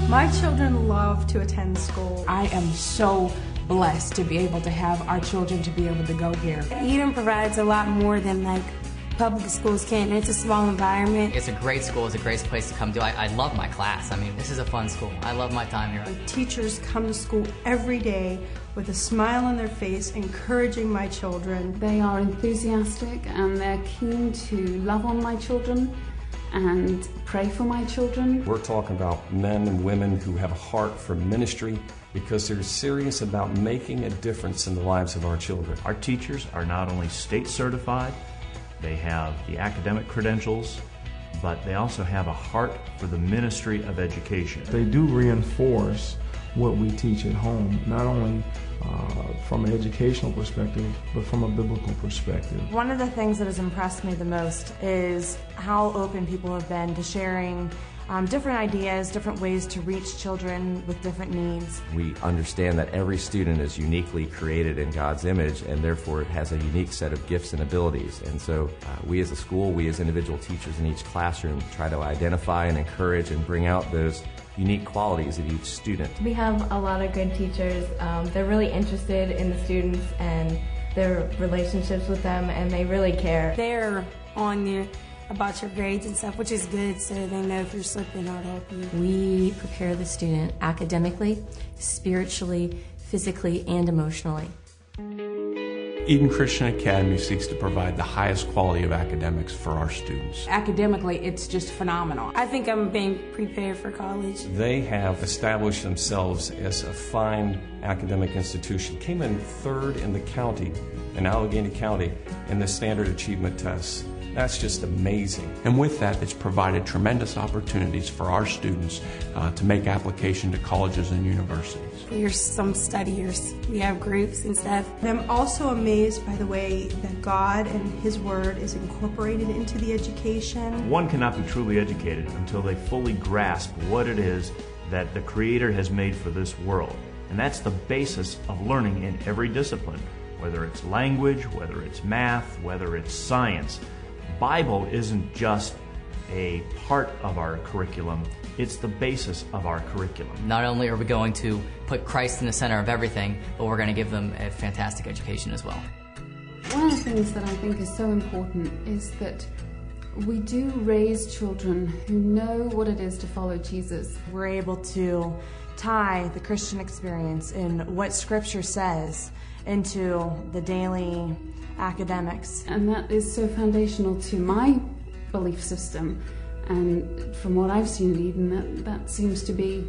My children love to attend school. I am so blessed to be able to have our children to be able to go here. Eden provides a lot more than public schools can. It's a small environment. It's a great school. It's a great place to come to. I love my class. I mean, this is a fun school. I love my time here. The teachers come to school every day with a smile on their face, encouraging my children. They are enthusiastic and they're keen to love on my children and pray for my children. We're talking about men and women who have a heart for ministry because they're serious about making a difference in the lives of our children. Our teachers are not only state certified, they have the academic credentials, but they also have a heart for the ministry of education. They do reinforce what we teach at home, not only from an educational perspective, but from a biblical perspective. One of the things that has impressed me the most is how open people have been to sharing different ideas, different ways to reach children with different needs. We understand that every student is uniquely created in God's image and therefore it has a unique set of gifts and abilities. And so we as a school, we as individual teachers in each classroom try to identify and encourage and bring out those unique qualities of each student. We have a lot of good teachers. They're really interested in the students and their relationships with them, and they really care. They're on you about your grades and stuff, which is good, so they know if you're slipping or help you. We prepare the student academically, spiritually, physically, and emotionally. Eden Christian Academy seeks to provide the highest quality of academics for our students. Academically, it's just phenomenal. I think I'm being prepared for college. They have established themselves as a fine academic institution. Came in third in the county, in Allegheny County, in the standard achievement tests. That's just amazing. And with that, it's provided tremendous opportunities for our students to make application to colleges and universities. We're some studiers. We have groups and stuff. And I'm also amazed by the way that God and His Word is incorporated into the education. One cannot be truly educated until they fully grasp what it is that the Creator has made for this world. And that's the basis of learning in every discipline, whether it's language, whether it's math, whether it's science. Bible isn't just a part of our curriculum, it's the basis of our curriculum. Not only are we going to put Christ in the center of everything, but we're going to give them a fantastic education as well. One of the things that I think is so important is that we do raise children who know what it is to follow Jesus. We're able to tie the Christian experience and what Scripture says into the daily academics. And that is so foundational to my belief system. And from what I've seen at Eden, that seems to be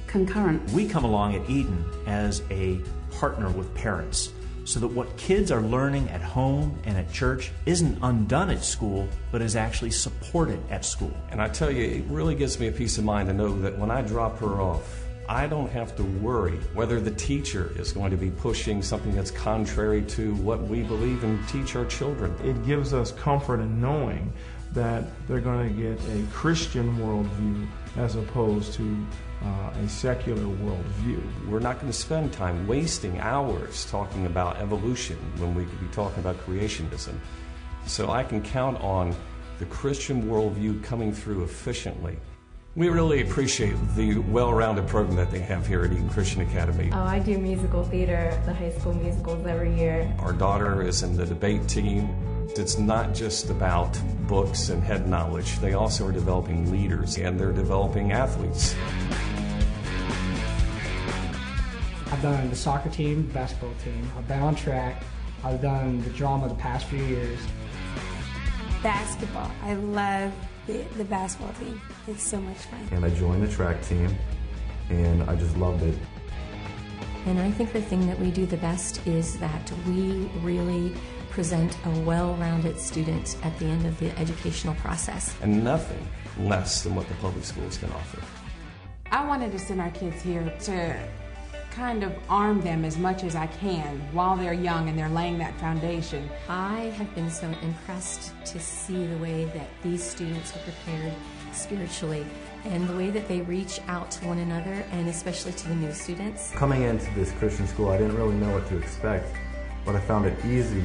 concurrent. We come along at Eden as a partner with parents so that what kids are learning at home and at church isn't undone at school, but is actually supported at school. And I tell you, it really gives me a peace of mind to know that when I drop her off, I don't have to worry whether the teacher is going to be pushing something that's contrary to what we believe and teach our children. It gives us comfort in knowing that they're going to get a Christian worldview as opposed to a secular worldview. We're not going to spend time wasting hours talking about evolution when we could be talking about creationism. So I can count on the Christian worldview coming through efficiently. We really appreciate the well-rounded program that they have here at Eden Christian Academy. Oh, I do musical theater, the high school musicals every year. Our daughter is in the debate team. It's not just about books and head knowledge. They also are developing leaders and they're developing athletes. I've done the soccer team, the basketball team. I've been on track. I've done the drama the past few years. Basketball. I love the basketball team. It's so much fun. And I joined the track team, and I just loved it. And I think the thing that we do the best is that we really present a well-rounded student at the end of the educational process. And nothing less than what the public schools can offer. I wanted to send our kids here to kind of arm them as much as I can while they're young and they're laying that foundation. I have been so impressed to see the way that these students are prepared spiritually and the way that they reach out to one another and especially to the new students. Coming into this Christian school, I didn't really know what to expect, but I found it easy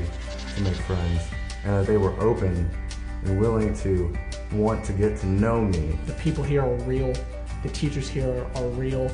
to make friends and that they were open and willing to want to get to know me. The people here are real. the teachers here are real.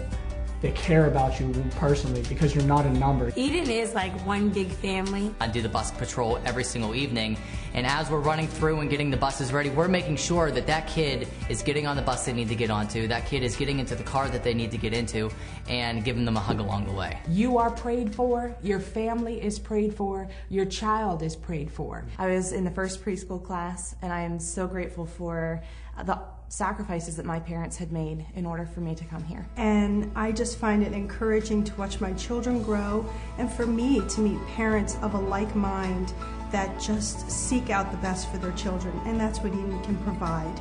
They care about you personally because you're not a number. Eden is like one big family. I do the bus patrol every single evening, and as we're running through and getting the buses ready, we're making sure that that kid is getting on the bus they need to get onto, that kid is getting into the car that they need to get into, and giving them a hug along the way. You are prayed for, your family is prayed for, your child is prayed for. I was in the first preschool class, and I am so grateful for the sacrifices that my parents had made in order for me to come here. And I just find it encouraging to watch my children grow, and for me to meet parents of a like mind that just seek out the best for their children, and that's what Eden can provide.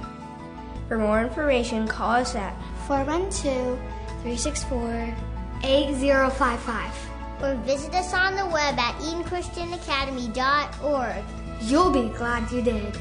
For more information, call us at 412-364-8055 or visit us on the web at EdenChristianAcademy.org. You'll be glad you did.